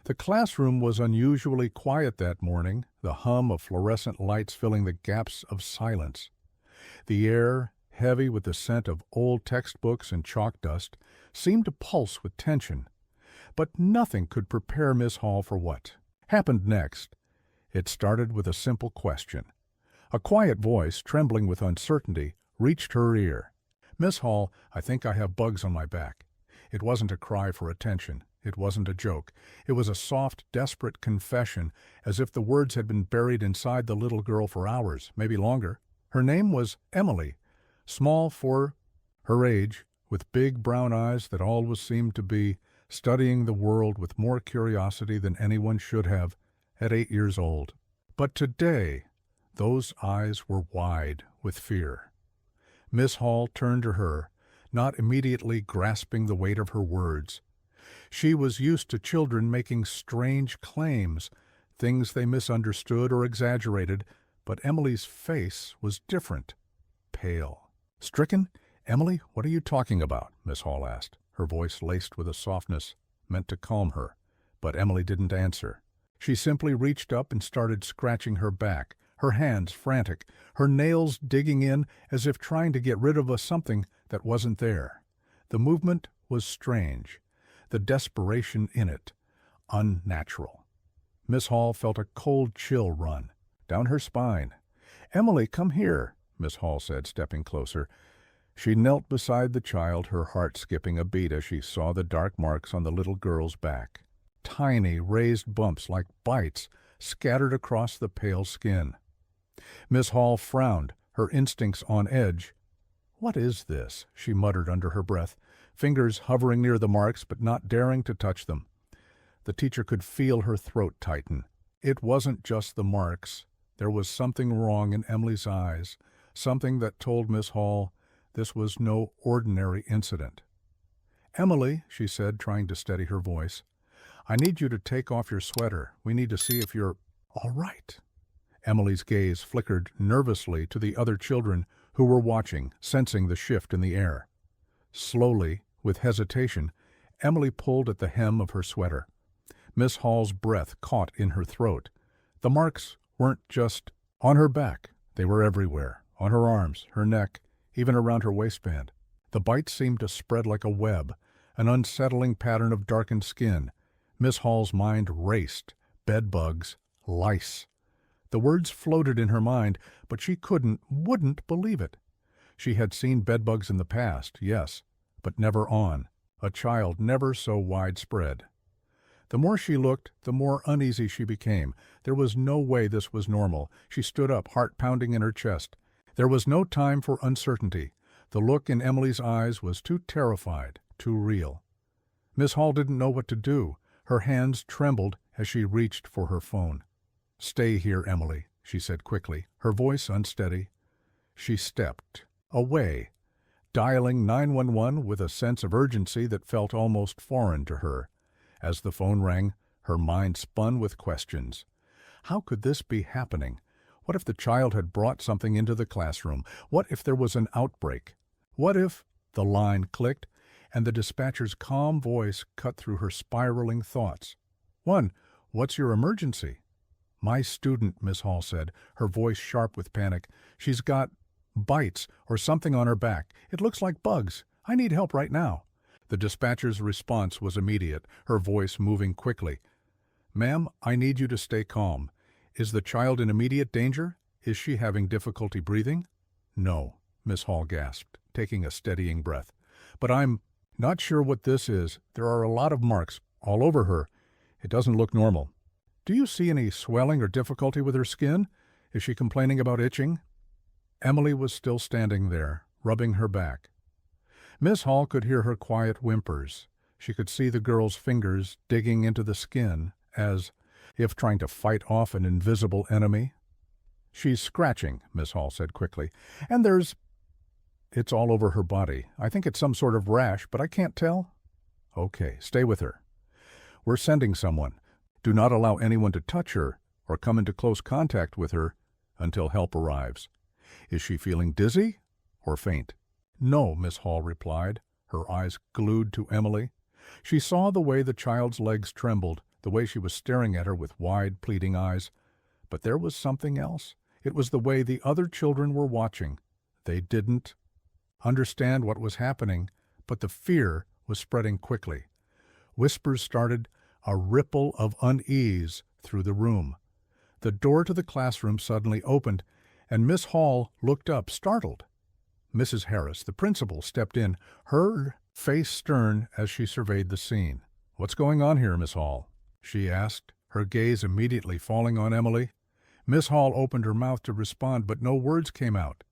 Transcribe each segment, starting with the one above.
The classroom was unusually quiet that morning, the hum of fluorescent lights filling the gaps of silence. The air, heavy with the scent of old textbooks and chalk dust, seemed to pulse with tension. But nothing could prepare Miss Hall for what happened next. It started with a simple question. A quiet voice, trembling with uncertainty, reached her ear. "Miss Hall, I think I have bugs on my back." It wasn't a cry for attention. It wasn't a joke. It was a soft, desperate confession, as if the words had been buried inside the little girl for hours, maybe longer. Her name was Emily, small for her age, with big brown eyes that always seemed to be studying the world with more curiosity than anyone should have at 8 years old. But today, those eyes were wide with fear. Miss Hall turned to her, not immediately grasping the weight of her words. She was used to children making strange claims, things they misunderstood or exaggerated, but Emily's face was different, pale. "Stricken? Emily, what are you talking about?" Miss Hall asked, her voice laced with a softness meant to calm her. But Emily didn't answer. She simply reached up and started scratching her back, her hands frantic, her nails digging in as if trying to get rid of something that wasn't there. The movement was strange, the desperation in it unnatural. Miss Hall felt a cold chill run down her spine. "Emily, come here," Miss Hall said, stepping closer. She knelt beside the child, her heart skipping a beat as she saw the dark marks on the little girl's back. Tiny, raised bumps like bites scattered across the pale skin. Miss Hall frowned, her instincts on edge. "What is this?" she muttered under her breath, fingers hovering near the marks but not daring to touch them. The teacher could feel her throat tighten. It wasn't just the marks. There was something wrong in Emily's eyes, something that told Miss Hall this was no ordinary incident. "Emily," she said, trying to steady her voice, "I need you to take off your sweater. We need to see if you're all right." Emily's gaze flickered nervously to the other children who were watching, sensing the shift in the air. Slowly, with hesitation, Emily pulled at the hem of her sweater. Miss Hall's breath caught in her throat. The marks weren't just on her back. They were everywhere, on her arms, her neck, even around her waistband. The bites seemed to spread like a web, an unsettling pattern of darkened skin. Miss Hall's mind raced. Bedbugs, lice. The words floated in her mind, but she wouldn't believe it. She had seen bedbugs in the past, yes, but never on a child, never so widespread. The more she looked, the more uneasy she became. There was no way this was normal. She stood up, heart pounding in her chest. There was no time for uncertainty. The look in Emily's eyes was too terrified, too real. Miss Hall didn't know what to do. Her hands trembled as she reached for her phone. "Stay here, Emily," she said quickly, her voice unsteady. She stepped away, dialing 911 with a sense of urgency that felt almost foreign to her. As the phone rang, her mind spun with questions. How could this be happening? What if the child had brought something into the classroom? What if there was an outbreak? What if— The line clicked, and the dispatcher's calm voice cut through her spiraling thoughts. What's your emergency?" "My student," Miss Hall said, her voice sharp with panic. "She's got bites or something on her back. It looks like bugs. I need help right now." The dispatcher's response was immediate, her voice moving quickly. "Ma'am, I need you to stay calm. Is the child in immediate danger? Is she having difficulty breathing?" "No," Miss Hall gasped, taking a steadying breath. "But I'm not sure what this is. There are a lot of marks all over her. It doesn't look normal. Do you see any swelling or difficulty with her skin? Is she complaining about itching?" Emily was still standing there, rubbing her back. Miss Hall could hear her quiet whimpers. She could see the girl's fingers digging into the skin, as if trying to fight off an invisible enemy. "She's scratching," Miss Hall said quickly, "and it's all over her body. I think it's some sort of rash, but I can't tell." "Okay, stay with her. We're sending someone. Do not allow anyone to touch her or come into close contact with her until help arrives. Is she feeling dizzy or faint?" "No," Miss Hall replied, her eyes glued to Emily. She saw the way the child's legs trembled, the way she was staring at her with wide, pleading eyes. But there was something else. It was the way the other children were watching. They didn't understand what was happening, but the fear was spreading quickly. Whispers started, a ripple of unease through the room. The door to the classroom suddenly opened, and Miss Hall looked up, startled. Mrs. Harris, the principal, stepped in, her face stern as she surveyed the scene. "What's going on here, Miss Hall?" she asked, her gaze immediately falling on Emily. Miss Hall opened her mouth to respond, but no words came out.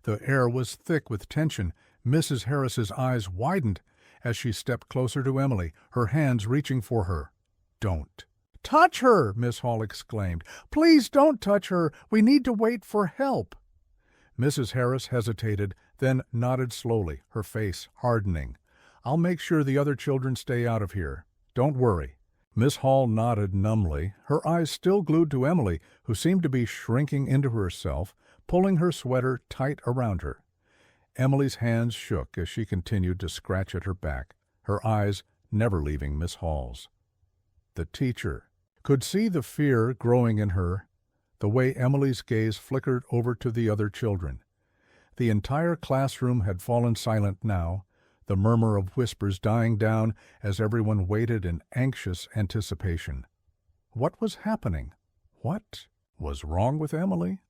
The air was thick with tension. Mrs. Harris's eyes widened as she stepped closer to Emily, her hands reaching for her. "Don't touch her!" Miss Hall exclaimed. "Please don't touch her. We need to wait for help." Mrs. Harris hesitated, then nodded slowly, her face hardening. "I'll make sure the other children stay out of here. Don't worry." Miss Hall nodded numbly, her eyes still glued to Emily, who seemed to be shrinking into herself, pulling her sweater tight around her. Emily's hands shook as she continued to scratch at her back, her eyes never leaving Miss Hall's. The teacher could see the fear growing in her, the way Emily's gaze flickered over to the other children. The entire classroom had fallen silent now, the murmur of whispers dying down as everyone waited in anxious anticipation. What was happening? What was wrong with Emily?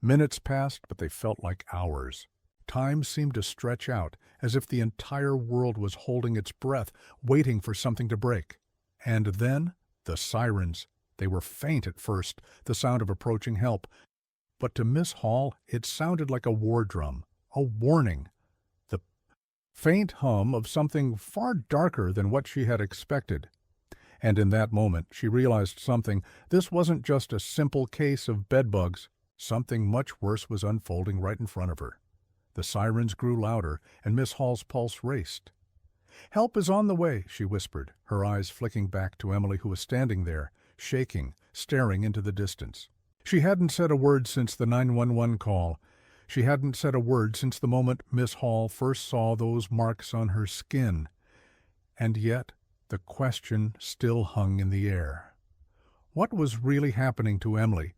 Minutes passed, but they felt like hours. Time seemed to stretch out, as if the entire world was holding its breath, waiting for something to break. And then the sirens. They were faint at first, the sound of approaching help. But to Miss Hall, it sounded like a war drum, a warning. The faint hum of something far darker than what she had expected. And in that moment, she realized something. This wasn't just a simple case of bedbugs. Something much worse was unfolding right in front of her. The sirens grew louder, and Miss Hall's pulse raced. "Help is on the way," she whispered, her eyes flicking back to Emily, who was standing there, shaking, staring into the distance. She hadn't said a word since the 911 call. She hadn't said a word since the moment Miss Hall first saw those marks on her skin. And yet the question still hung in the air. What was really happening to Emily?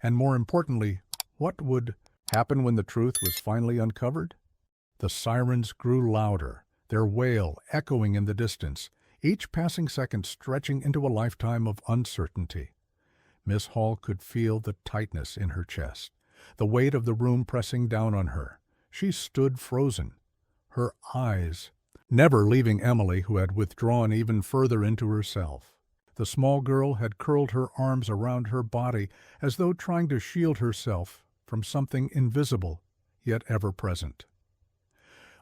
And more importantly, what would happen when the truth was finally uncovered? The sirens grew louder, their wail echoing in the distance, each passing second stretching into a lifetime of uncertainty. Miss Hall could feel the tightness in her chest, the weight of the room pressing down on her. She stood frozen, her eyes never leaving Emily, who had withdrawn even further into herself. The small girl had curled her arms around her body as though trying to shield herself from something invisible, yet ever-present.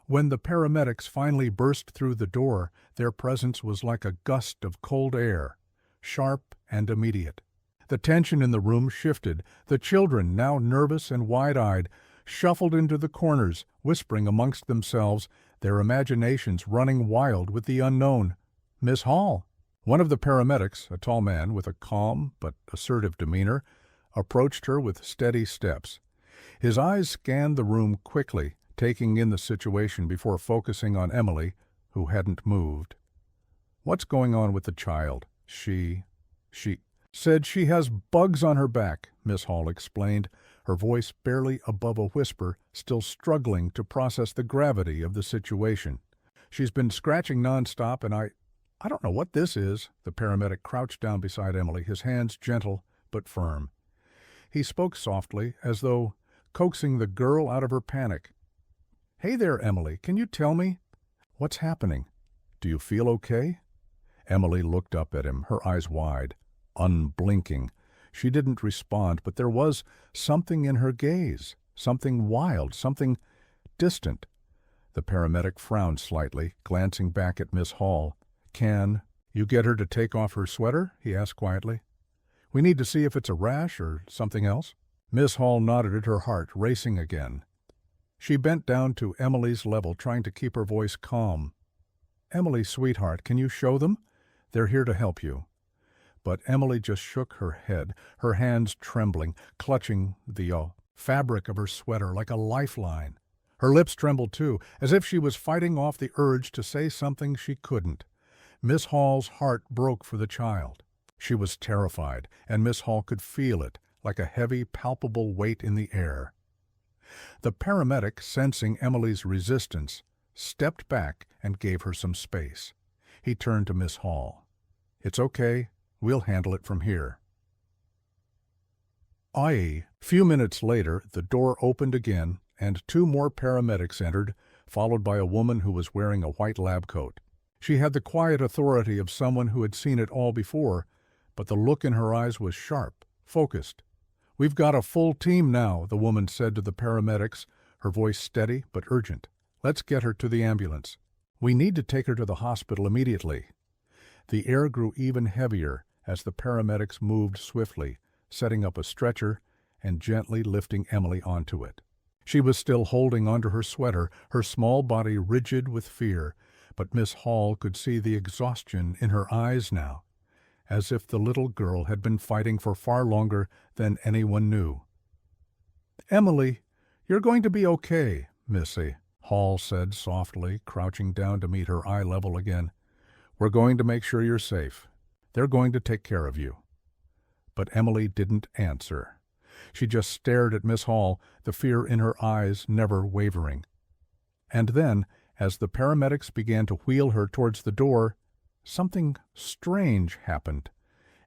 When the paramedics finally burst through the door, their presence was like a gust of cold air, sharp and immediate. The tension in the room shifted. The children, now nervous and wide-eyed, shuffled into the corners, whispering amongst themselves, their imaginations running wild with the unknown. "Miss Hall!" One of the paramedics, a tall man with a calm but assertive demeanor, approached her with steady steps. His eyes scanned the room quickly, taking in the situation before focusing on Emily, who hadn't moved. "What's going on with the child? She said she has bugs on her back," Miss Hall explained, her voice barely above a whisper, still struggling to process the gravity of the situation. "She's been scratching nonstop, and I don't know what this is." The paramedic crouched down beside Emily, his hands gentle but firm. He spoke softly, as though coaxing the girl out of her panic. "Hey there, Emily, can you tell me what's happening? Do you feel okay?" Emily looked up at him, her eyes wide, unblinking. She didn't respond, but there was something in her gaze, something wild, something distant. The paramedic frowned slightly, glancing back at Miss Hall. "Can you get her to take off her sweater?" he asked quietly. "We need to see if it's a rash or something else." Miss Hall nodded, her heart racing again. She bent down to Emily's level, trying to keep her voice calm. "Emily, sweetheart, can you show them? They're here to help you." But Emily just shook her head, her hands trembling, clutching the fabric of her sweater like a lifeline. Her lips trembled too, as if she was fighting off the urge to say something she couldn't. Miss Hall's heart broke for the child. She was terrified, and Miss Hall could feel it, like a heavy, palpable weight in the air. The paramedic, sensing Emily's resistance, stepped back and gave her some space. He turned to Miss Hall. "It's okay. We'll handle it from here." A few minutes later, the door opened again, and 2 more paramedics entered, followed by a woman who was wearing a white lab coat. She had the quiet authority of someone who had seen it all before, but the look in her eyes was sharp, focused. "We've got a full team now," the woman said to the paramedics, her voice steady but urgent. "Let's get her to the ambulance. We need to take her to the hospital immediately." The air grew even heavier as the paramedics moved swiftly, setting up a stretcher and gently lifting Emily onto it. She was still holding onto her sweater, her small body rigid with fear, but Miss Hall could see the exhaustion in her eyes now, as if the little girl had been fighting for far longer than anyone knew. "Emily, you're going to be okay," Missy Hall said softly, crouching down to meet her eye level again. "We're going to make sure you're safe. They're going to take care of you." But Emily didn't answer. She just stared at Miss Hall, the fear in her eyes never wavering. And then, as the paramedics began to wheel her towards the door, something strange happened.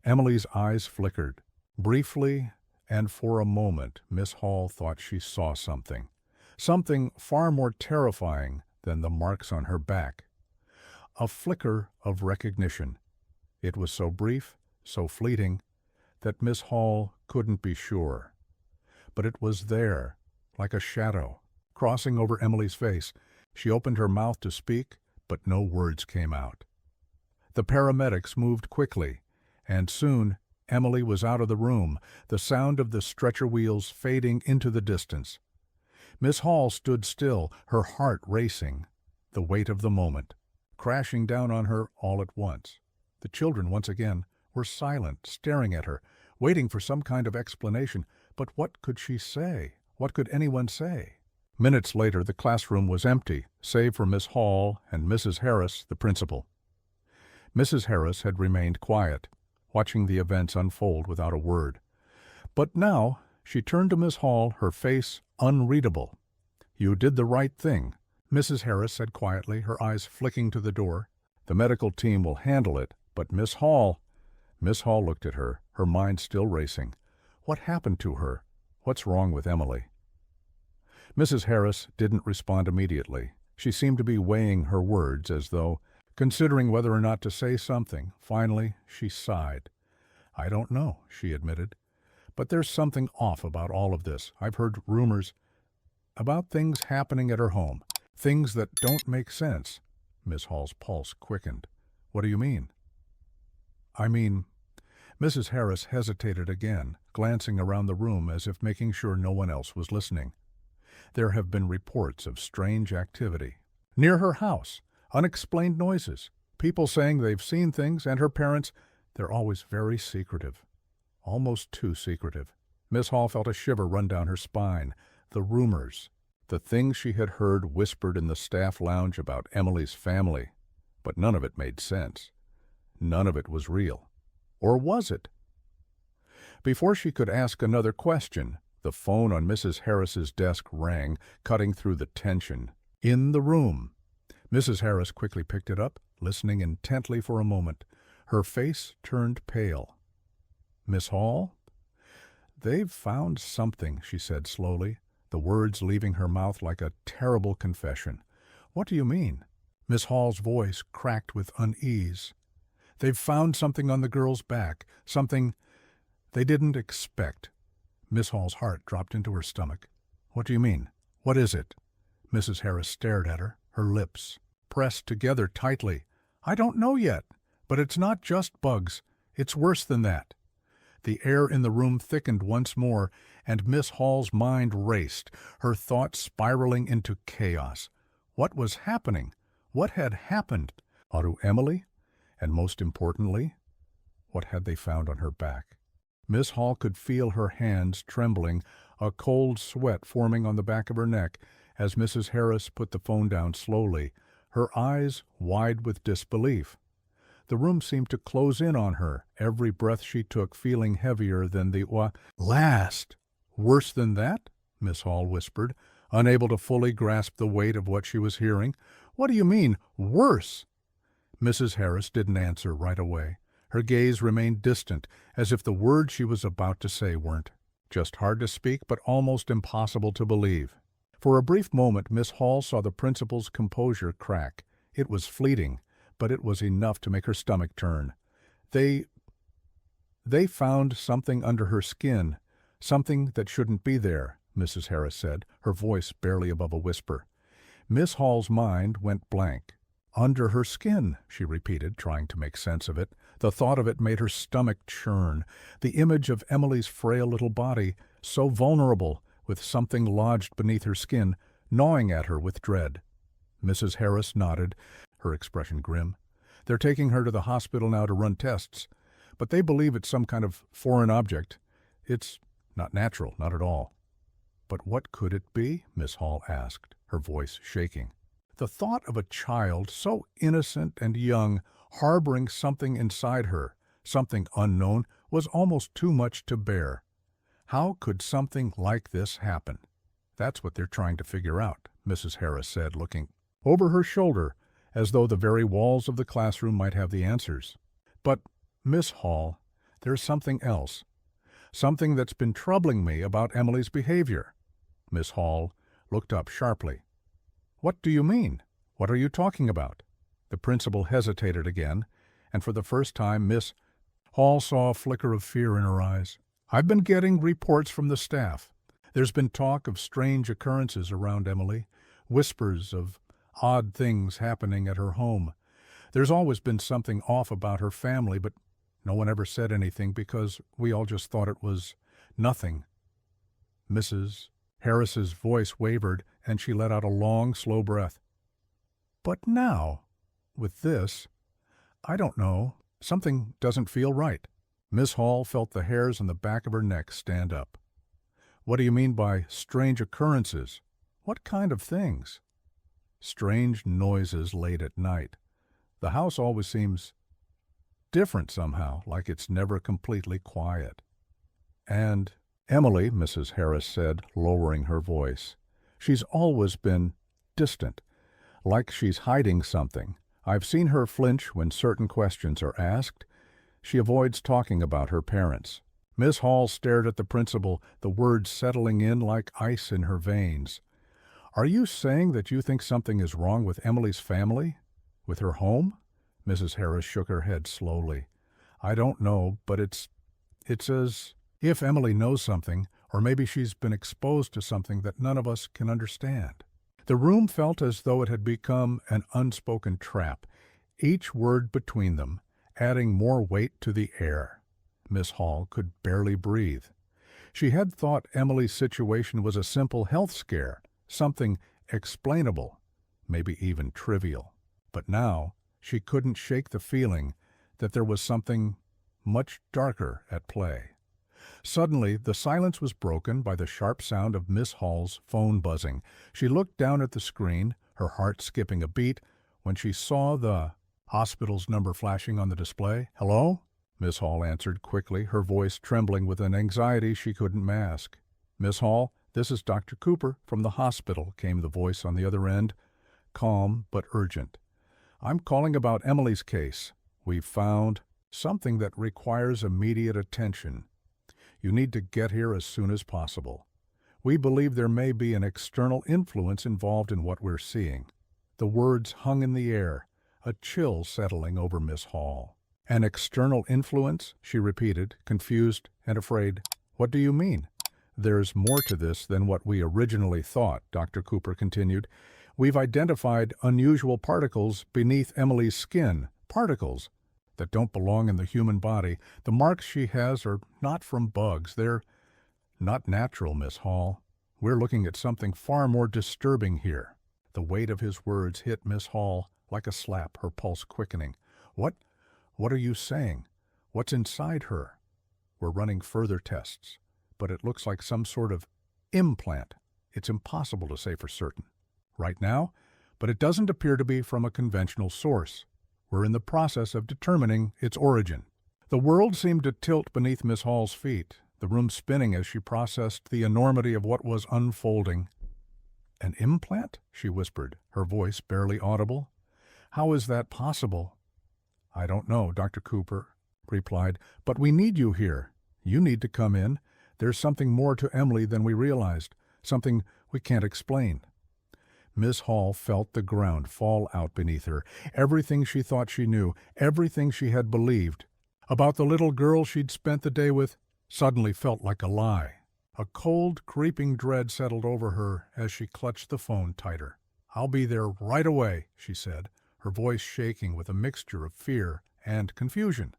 Emily's eyes flickered. Briefly, and for a moment, Miss Hall thought she saw something. Something far more terrifying than the marks on her back. A flicker of recognition. It was so brief, so fleeting, that Miss Hall couldn't be sure. But it was there, like a shadow, crossing over Emily's face. She opened her mouth to speak, but no words came out. The paramedics moved quickly, and soon Emily was out of the room, the sound of the stretcher wheels fading into the distance. Miss Hall stood still, her heart racing, the weight of the moment, crashing down on her all at once. The children, once again, were silent, staring at her, waiting for some kind of explanation. But what could she say? What could anyone say? Minutes later, the classroom was empty, save for Miss Hall and Mrs. Harris, the principal. Mrs. Harris had remained quiet, watching the events unfold without a word. But now she turned to Miss Hall, her face unreadable. "You did the right thing," Mrs. Harris said quietly, her eyes flicking to the door. "The medical team will handle it, but Miss Hall—" Miss Hall looked at her, her mind still racing. What happened to her? What's wrong with Emily? Mrs. Harris didn't respond immediately. She seemed to be weighing her words as though considering whether or not to say something. Finally, she sighed. "I don't know," she admitted. "But there's something off about all of this. I've heard rumors about things happening at her home, things that don't make sense." Miss Hall's pulse quickened. "What do you mean?" "I mean..." Mrs. Harris hesitated again, glancing around the room as if making sure no one else was listening. "There have been reports of strange activity. Near her house, unexplained noises, people saying they've seen things, and her parents, they're always very secretive. Almost too secretive." Miss Hall felt a shiver run down her spine. The rumors, the things she had heard whispered in the staff lounge about Emily's family. But none of it made sense. None of it was real. Or was it? Before she could ask another question, the phone on Mrs. Harris's desk rang, cutting through the tension. In the room. Mrs. Harris quickly picked it up, listening intently for a moment. Her face turned pale. "Miss Hall?" "They've found something," she said slowly, the words leaving her mouth like a terrible confession. "What do you mean?" Miss Hall's voice cracked with unease. "They've found something on the girl's back, something they didn't expect." Miss Hall's heart dropped into her stomach. "What do you mean? What is it?" Mrs. Harris stared at her, her lips pressed together tightly. "I don't know yet, but it's not just bugs. It's worse than that." The air in the room thickened once more, and Miss Hall's mind raced, her thoughts spiraling into chaos. What was happening? What had happened? To Emily? And most importantly, what had they found on her back? Miss Hall could feel her hands trembling, a cold sweat forming on the back of her neck as Mrs. Harris put the phone down slowly, her eyes wide with disbelief. The room seemed to close in on her, every breath she took feeling heavier than the last. Worse than that? Miss Hall whispered, unable to fully grasp the weight of what she was hearing. What do you mean, worse? Mrs. Harris didn't answer right away. Her gaze remained distant, as if the words she was about to say weren't. Just hard to speak, but almost impossible to believe. For a brief moment, Miss Hall saw the principal's composure crack. It was fleeting, but it was enough to make her stomach turn. They found something under her skin, something that shouldn't be there, Mrs. Harris said, her voice barely above a whisper. Miss Hall's mind went blank. Under her skin, she repeated, trying to make sense of it. The thought of it made her stomach churn. The image of Emily's frail little body, so vulnerable, with something lodged beneath her skin, gnawing at her with dread. Mrs. Harris nodded, her expression grim. They're taking her to the hospital now to run tests, but they believe it's some kind of foreign object. It's not natural, not at all. But what could it be? Miss Hall asked, her voice shaking. The thought of a child so innocent and young, harboring something inside her, something unknown, was almost too much to bear. How could something like this happen? That's what they're trying to figure out, Mrs. Harris said, looking over her shoulder, as though the very walls of the classroom might have the answers. But, Miss Hall, there's something else. Something that's been troubling me about Emily's behavior. Miss Hall looked up sharply. What do you mean? What are you talking about? The principal hesitated again, and for the first time Miss Hall saw a flicker of fear in her eyes. I've been getting reports from the staff. There's been talk of strange occurrences around Emily, whispers of odd things happening at her home. There's always been something off about her family, but no one ever said anything because we all just thought it was nothing. Mrs. Harris's voice wavered, and she let out a long, slow breath. But now, with this, I don't know, something doesn't feel right. Miss Hall felt the hairs on the back of her neck stand up. What do you mean by strange occurrences? What kind of things? Strange noises late at night. The house always seems different somehow, like it's never completely quiet. And Emily, Mrs. Harris said, lowering her voice, she's always been distant, like she's hiding something. I've seen her flinch when certain questions are asked. She avoids talking about her parents. Miss Hall stared at the principal, the words settling in like ice in her veins. Are you saying that you think something is wrong with Emily's family? With her home? Mrs. Harris shook her head slowly. I don't know, but it's as if Emily knows something, or maybe she's been exposed to something that none of us can understand. The room felt as though it had become an unspoken trap, each word between them adding more weight to the air. Miss Hall could barely breathe. She had thought Emily's situation was a simple health scare, something explainable, maybe even trivial. But now she couldn't shake the feeling that there was something much darker at play. Suddenly, the silence was broken by the sharp sound of Miss Hall's phone buzzing. She looked down at the screen, her heart skipping a beat, when she saw the hospital's number flashing on the display. Hello? Miss Hall answered quickly, her voice trembling with an anxiety she couldn't mask. Miss Hall, this is Dr. Cooper from the hospital, came the voice on the other end, calm but urgent. I'm calling about Emily's case. We've found something that requires immediate attention. You need to get here as soon as possible. We believe there may be an external influence involved in what we're seeing. The words hung in the air, a chill settling over Miss Hall. An external influence? She repeated, confused and afraid. What do you mean? There's more to this than what we originally thought, Dr. Cooper continued. We've identified unusual particles beneath Emily's skin, particles that don't belong in the human body. The marks she has are not from bugs. They're not natural, Miss Hall. We're looking at something far more disturbing here. The weight of his words hit Miss Hall like a slap, her pulse quickening. What are you saying? What's inside her? We're running further tests, but it looks like some sort of implant. It's impossible to say for certain right now, but it doesn't appear to be from a conventional source. We're in the process of determining its origin." The world seemed to tilt beneath Miss Hall's feet, the room spinning as she processed the enormity of what was unfolding. "An implant?" she whispered, her voice barely audible. "How is that possible?" "I don't know," Dr. Cooper replied, "but we need you here. You need to come in. There's something more to Emily than we realized, something we can't explain." Miss Hall felt the ground fall out beneath her. Everything she thought she knew, everything she had believed about the little girl she'd spent the day with, suddenly felt like a lie. A cold, creeping dread settled over her as she clutched the phone tighter. "I'll be there right away," she said, her voice shaking with a mixture of fear and confusion.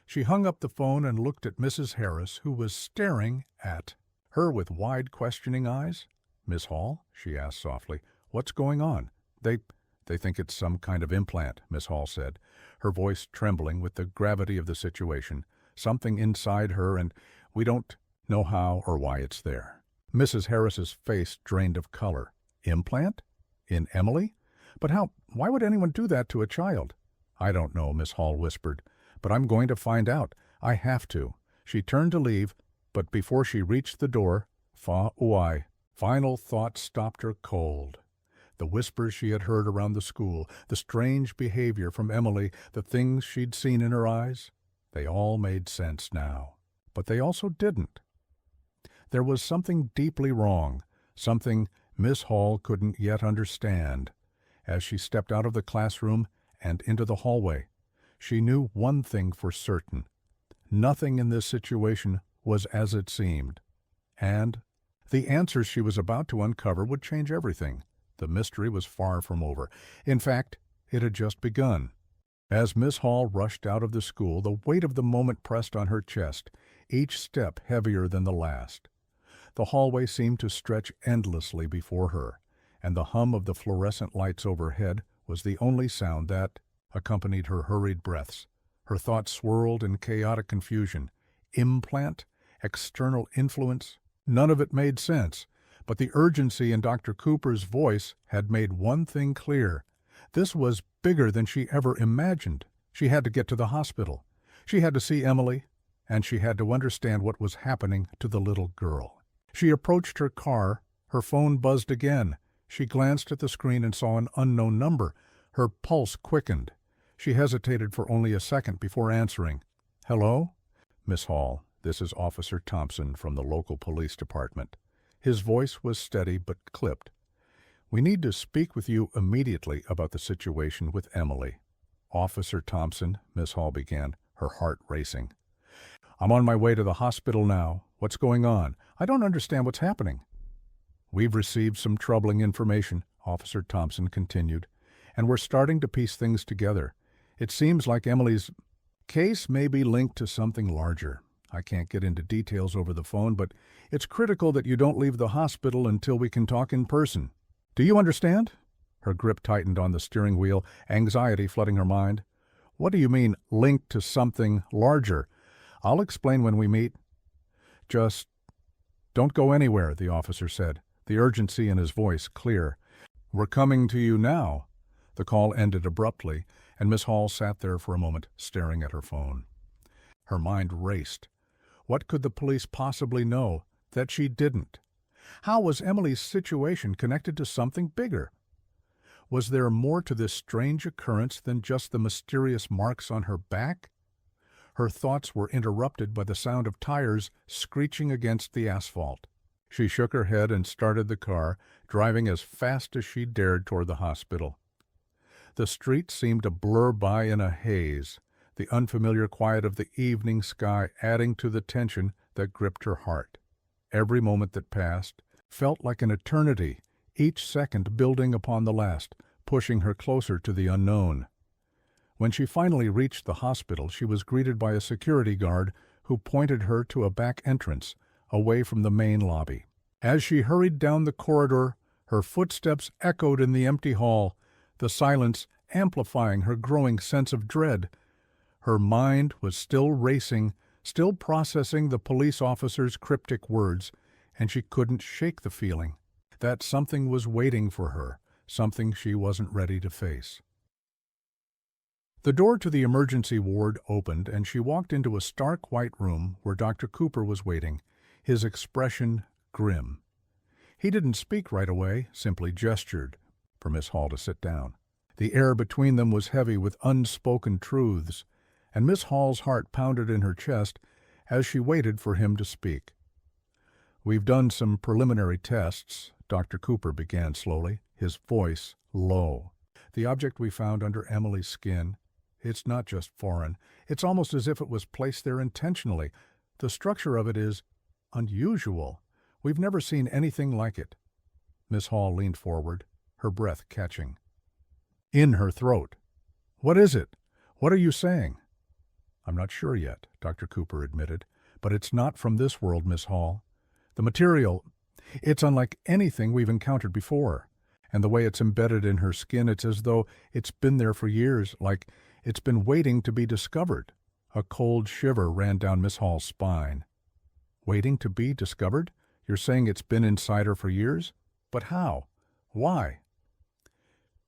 She hung up the phone and looked at Mrs. Harris, who was staring at her with wide, questioning eyes. "Miss Hall," she asked softly, "what's going on?" They think it's some kind of implant," Miss Hall said, her voice trembling with the gravity of the situation. "Something inside her, and we don't know how or why it's there." Mrs. Harris's face drained of color. "Implant? In Emily? But why would anyone do that to a child?" "I don't know," Miss Hall whispered, "but I'm going to find out. I have to." She turned to leave, but before she reached the door, final thought stopped her cold. The whispers she had heard around the school, the strange behavior from Emily, the things she'd seen in her eyes, they all made sense now. But they also didn't. There was something deeply wrong, something Miss Hall couldn't yet understand. As she stepped out of the classroom and into the hallway, she knew one thing for certain. Nothing in this situation was as it seemed. And the answers she was about to uncover would change everything. The mystery was far from over. In fact, it had just begun. As Miss Hall rushed out of the school, the weight of the moment pressed on her chest, each step heavier than the last. The hallway seemed to stretch endlessly before her, and the hum of the fluorescent lights overhead was the only sound that accompanied her hurried breaths. Her thoughts swirled in chaotic confusion. Implant? External influence? None of it made sense. But the urgency in Dr. Cooper's voice had made one thing clear. This was bigger than she ever imagined. She had to get to the hospital. She had to see Emily, and she had to understand what was happening to the little girl. She approached her car. Her phone buzzed again. She glanced at the screen and saw an unknown number. Her pulse quickened. She hesitated for only a second before answering. "Hello?" "Miss Hall, this is Officer Thompson from the local police department." His voice was steady but clipped. "We need to speak with you immediately about the situation with Emily." "Officer Thompson," Miss Hall began, her heart racing. "I'm on my way to the hospital now. What's going on? I don't understand what's happening." "We've received some troubling information," Officer Thompson continued, "and we're starting to piece things together. It seems like Emily's case may be linked to something larger. I can't get into details over the phone, but it's critical that you don't leave the hospital until we can talk in person. Do you understand?" Her grip tightened on the steering wheel, anxiety flooding her mind. "What do you mean, linked to something larger?" "I'll explain when we meet." "Just don't go anywhere," the officer said, the urgency in his voice clear. "We're coming to you now." The call ended abruptly, and Miss Hall sat there for a moment, staring at her phone. Her mind raced. What could the police possibly know that she didn't? How was Emily's situation connected to something bigger? Was there more to this strange occurrence than just the mysterious marks on her back? Her thoughts were interrupted by the sound of tires screeching against the asphalt. She shook her head and started the car, driving as fast as she dared toward the hospital. The street seemed to blur by in a haze, the unfamiliar quiet of the evening sky adding to the tension that gripped her heart. Every moment that passed felt like an eternity, each second building upon the last, pushing her closer to the unknown. When she finally reached the hospital, she was greeted by a security guard who pointed her to a back entrance, away from the main lobby. As she hurried down the corridor, her footsteps echoed in the empty hall, the silence amplifying her growing sense of dread. Her mind was still racing, still processing the police officer's cryptic words, and she couldn't shake the feeling that something was waiting for her, something she wasn't ready to face. The door to the emergency ward opened, and she walked into a stark white room where Dr. Cooper was waiting, his expression grim. He didn't speak right away, simply gestured for Miss Hall to sit down. The air between them was heavy with unspoken truths, and Miss Hall's heart pounded in her chest as she waited for him to speak. "We've done some preliminary tests," Dr. Cooper began slowly, his voice low. "The object we found under Emily's skin, it's not just foreign. It's almost as if it was placed there intentionally. The structure of it is unusual. We've never seen anything like it." Miss Hall leaned forward, her breath catching in her throat. "What is it? What are you saying?" "I'm not sure yet," Dr. Cooper admitted, "but it's not from this world, Miss Hall. The material, it's unlike anything we've encountered before. And the way it's embedded in her skin, it's as though it's been there for years, like it's been waiting to be discovered." A cold shiver ran down Miss Hall's spine. "Waiting to be discovered? You're saying it's been inside her for years? But how? Why?"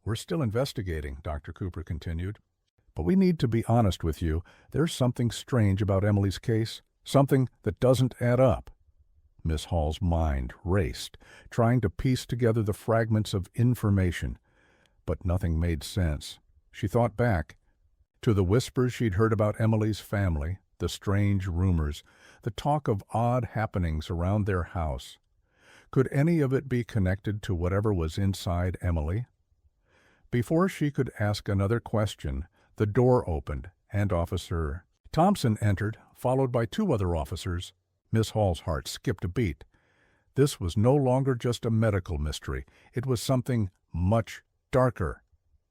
"We're still investigating," Dr. Cooper continued. "But we need to be honest with you. There's something strange about Emily's case, something that doesn't add up." Miss Hall's mind raced, trying to piece together the fragments of information, but nothing made sense. She thought back to the whispers she'd heard about Emily's family, the strange rumors, the talk of odd happenings around their house. Could any of it be connected to whatever was inside Emily? Before she could ask another question, the door opened, and Officer Thompson entered, followed by two other officers. Miss Hall's heart skipped a beat. This was no longer just a medical mystery. It was something much darker.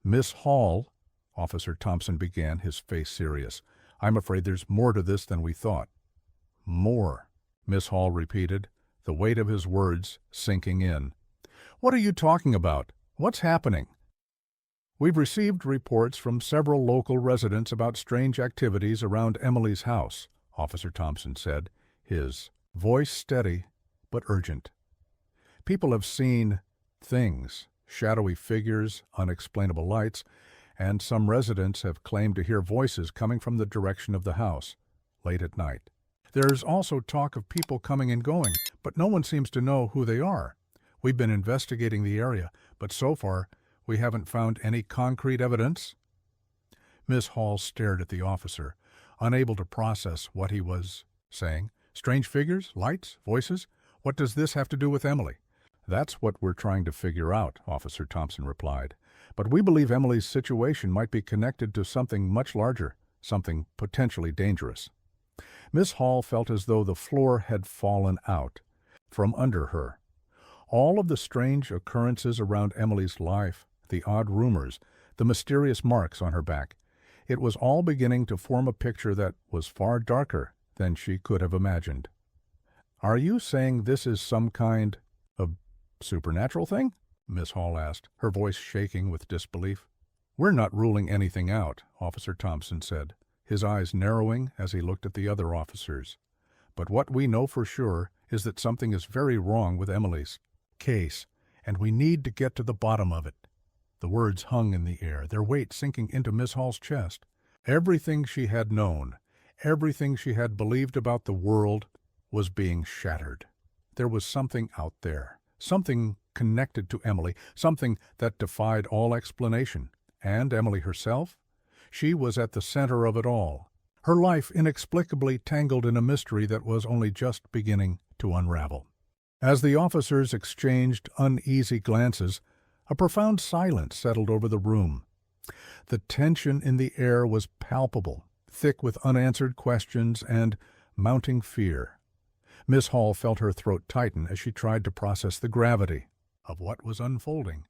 "Miss Hall," Officer Thompson began, his face serious, "I'm afraid there's more to this than we thought." "More," Miss Hall repeated, the weight of his words sinking in. "What are you talking about? What's happening?" "We've received reports from several local residents about strange activities around Emily's house," Officer Thompson said, his voice steady but urgent. "People have seen things, shadowy figures, unexplainable lights, and some residents have claimed to hear voices coming from the direction of the house, late at night. There's also talk of people coming and going, but no one seems to know who they are. We've been investigating the area, but so far we haven't found any concrete evidence." Miss Hall stared at the officer, unable to process what he was saying. "Strange figures, lights, voices? What does this have to do with Emily?" "That's what we're trying to figure out," Officer Thompson replied. "But we believe Emily's situation might be connected to something much larger, something potentially dangerous." Miss Hall felt as though the floor had fallen out from under her. All of the strange occurrences around Emily's life, the odd rumors, the mysterious marks on her back, it was all beginning to form a picture that was far darker than she could have imagined. "Are you saying this is some kind of supernatural thing?" Miss Hall asked, her voice shaking with disbelief. "We're not ruling anything out," Officer Thompson said, his eyes narrowing as he looked at the other officers. "But what we know for sure is that something is very wrong with Emily's case, and we need to get to the bottom of it." The words hung in the air, their weight sinking into Miss Hall's chest. Everything she had known, everything she had believed about the world, was being shattered. There was something out there, something connected to Emily, something that defied all explanation. And Emily herself? She was at the center of it all, her life inexplicably tangled in a mystery that was only just beginning to unravel. As the officers exchanged uneasy glances, a profound silence settled over the room. The tension in the air was palpable, thick with unanswered questions and mounting fear. Miss Hall felt her throat tighten as she tried to process the gravity of what was unfolding.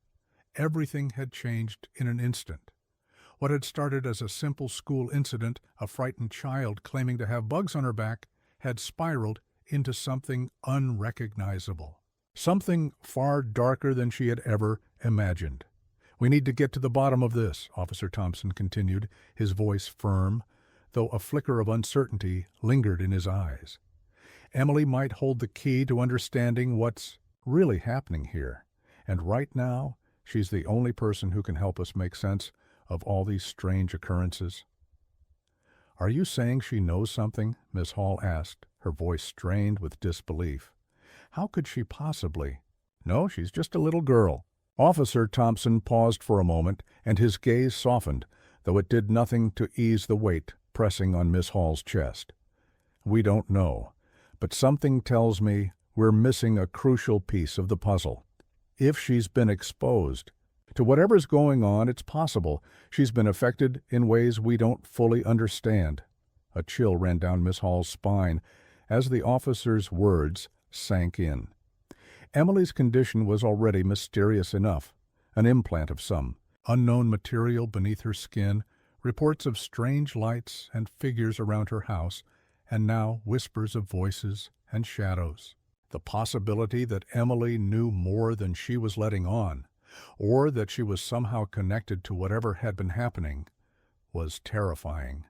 Everything had changed in an instant. What had started as a simple school incident, a frightened child claiming to have bugs on her back, had spiraled into something unrecognizable, something far darker than she had ever imagined. "We need to get to the bottom of this," Officer Thompson continued, his voice firm, though a flicker of uncertainty lingered in his eyes. "Emily might hold the key to understanding what's really happening here, and right now she's the only person who can help us make sense of all these strange occurrences. "Are you saying she knows something?" Miss Hall asked, her voice strained with disbelief. "How could she possibly?" "No, she's just a little girl." Officer Thompson paused for a moment, and his gaze softened, though it did nothing to ease the weight pressing on Miss Hall's chest. "We don't know, but something tells me we're missing a crucial piece of the puzzle. If she's been exposed to whatever's going on, it's possible she's been affected in ways we don't fully understand." A chill ran down Miss Hall's spine as the officer's words sank in. Emily's condition was already mysterious enough. An implant of some unknown material beneath her skin, reports of strange lights and figures around her house, and now whispers of voices and shadows. The possibility that Emily knew more than she was letting on, or that she was somehow connected to whatever had been happening, was terrifying.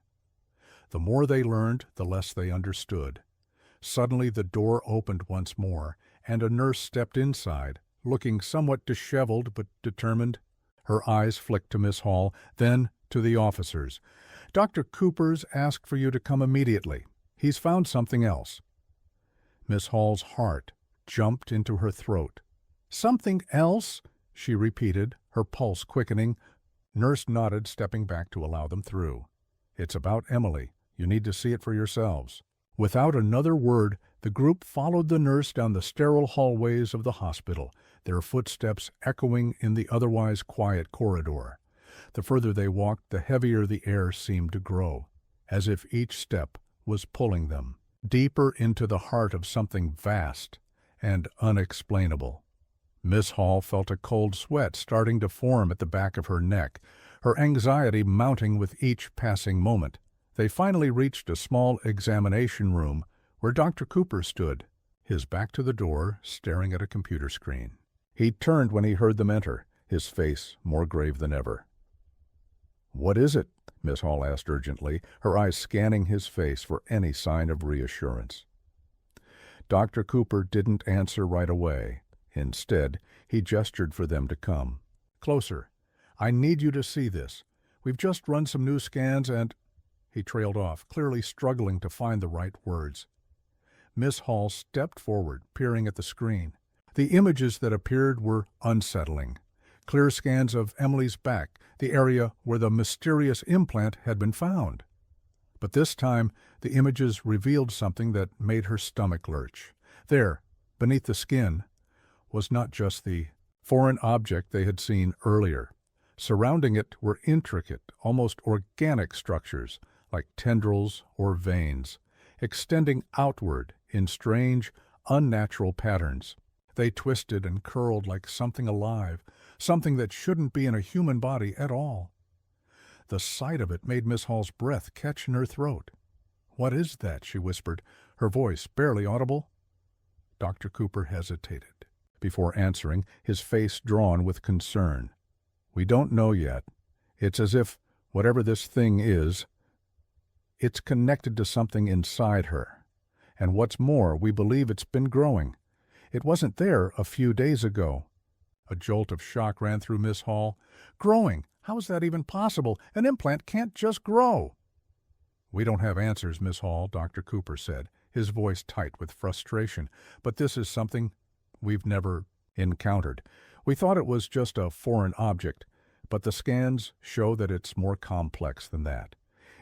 The more they learned, the less they understood. Suddenly the door opened once more, and a nurse stepped inside, looking somewhat disheveled but determined. Her eyes flicked to Miss Hall, then to the officers. "Dr. Cooper's asked for you to come immediately. He's found something else." Miss Hall's heart jumped into her throat. "Something else?" she repeated, her pulse quickening. Nurse nodded, stepping back to allow them through. "It's about Emily. You need to see it for yourselves." Without another word, the group followed the nurse down the sterile hallways of the hospital, their footsteps echoing in the otherwise quiet corridor. The further they walked, the heavier the air seemed to grow, as if each step was pulling them deeper into the heart of something vast and unexplainable. Miss Hall felt a cold sweat starting to form at the back of her neck, her anxiety mounting with each passing moment. They finally reached a small examination room where Dr. Cooper stood, his back to the door, staring at a computer screen. He turned when he heard them enter, his face more grave than ever. "What is it?" Miss Hall asked urgently, her eyes scanning his face for any sign of reassurance. Dr. Cooper didn't answer right away. Instead, he gestured for them to come. "Closer. I need you to see this. We've just run some new scans and—" He trailed off, clearly struggling to find the right words. Miss Hall stepped forward, peering at the screen. The images that appeared were unsettling. Clear scans of Emily's back, the area where the mysterious implant had been found. But this time, the images revealed something that made her stomach lurch. There, beneath the skin, was not just the foreign object they had seen earlier. Surrounding it were intricate, almost organic structures, like tendrils or veins, extending outward in strange, unnatural patterns. They twisted and curled like something alive, something that shouldn't be in a human body at all. The sight of it made Miss Hall's breath catch in her throat. "What is that?" she whispered, her voice barely audible. Dr. Cooper hesitated before answering, his face drawn with concern. "We don't know yet. It's as if whatever this thing is, it's connected to something inside her. And what's more, we believe it's been growing. It wasn't there a few days ago." A jolt of shock ran through Miss Hall. "Growing? How is that even possible? An implant can't just grow." "We don't have answers, Miss Hall," Dr. Cooper said, his voice tight with frustration. "But this is something we've never encountered. We thought it was just a foreign object, but the scans show that it's more complex than that.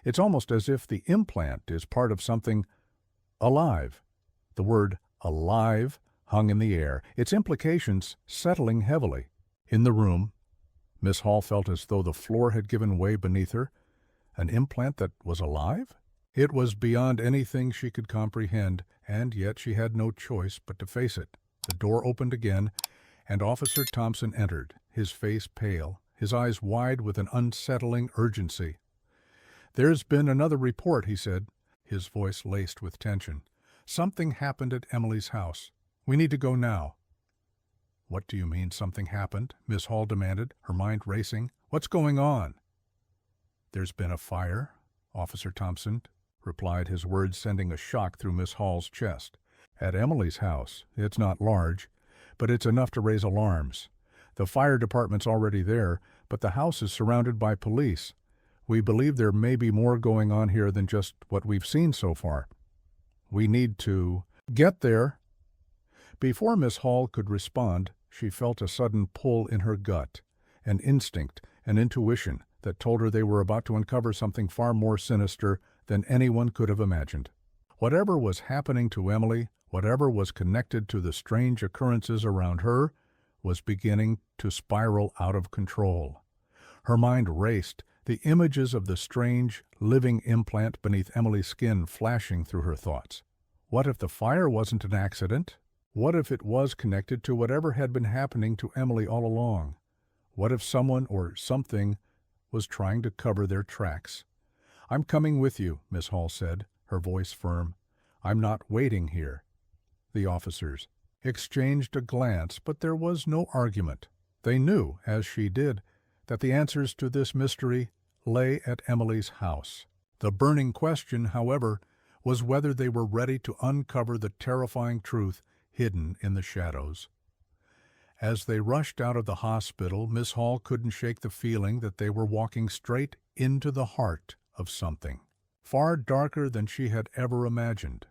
It's almost as if the implant is part of something alive." The word alive hung in the air, its implications settling heavily. In the room, Miss Hall felt as though the floor had given way beneath her. An implant that was alive? It was beyond anything she could comprehend, and yet she had no choice but to face it. The door opened again, and Officer Thompson entered, his face pale, his eyes wide with an unsettling urgency. "There's been another report," he said, his voice laced with tension. "Something happened at Emily's house. We need to go now." "What do you mean, something happened?" Miss Hall demanded, her mind racing. "What's going on?" "There's been a fire," Officer Thompson replied, his words sending a shock through Miss Hall's chest. "At Emily's house. It's not large, but it's enough to raise alarms. The fire department's already there, but the house is surrounded by police. We believe there may be more going on here than just what we've seen so far. We need to get there." Before Miss Hall could respond, she felt a sudden pull in her gut, an instinct, an intuition that told her they were about to uncover something far more sinister than anyone could have imagined. Whatever was happening to Emily, whatever was connected to the strange occurrences around her, was beginning to spiral out of control. Her mind raced, the images of the strange, living implant beneath Emily's skin flashing through her thoughts. What if the fire wasn't an accident? What if it was connected to whatever had been happening to Emily all along? What if someone or something was trying to cover their tracks? "I'm coming with you," Miss Hall said, her voice firm. "I'm not waiting here." The officers exchanged a glance, but there was no argument. They knew, as she did, that the answers to this mystery lay at Emily's house. The burning question, however, was whether they were ready to uncover the terrifying truth hidden in the shadows. As they rushed out of the hospital, Miss Hall couldn't shake the feeling that they were walking straight into the heart of something, far darker than she had ever imagined.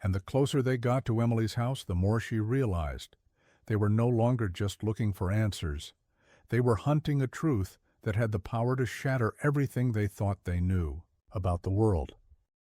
And the closer they got to Emily's house, the more she realized they were no longer just looking for answers. They were hunting a truth that had the power to shatter everything they thought they knew about the world.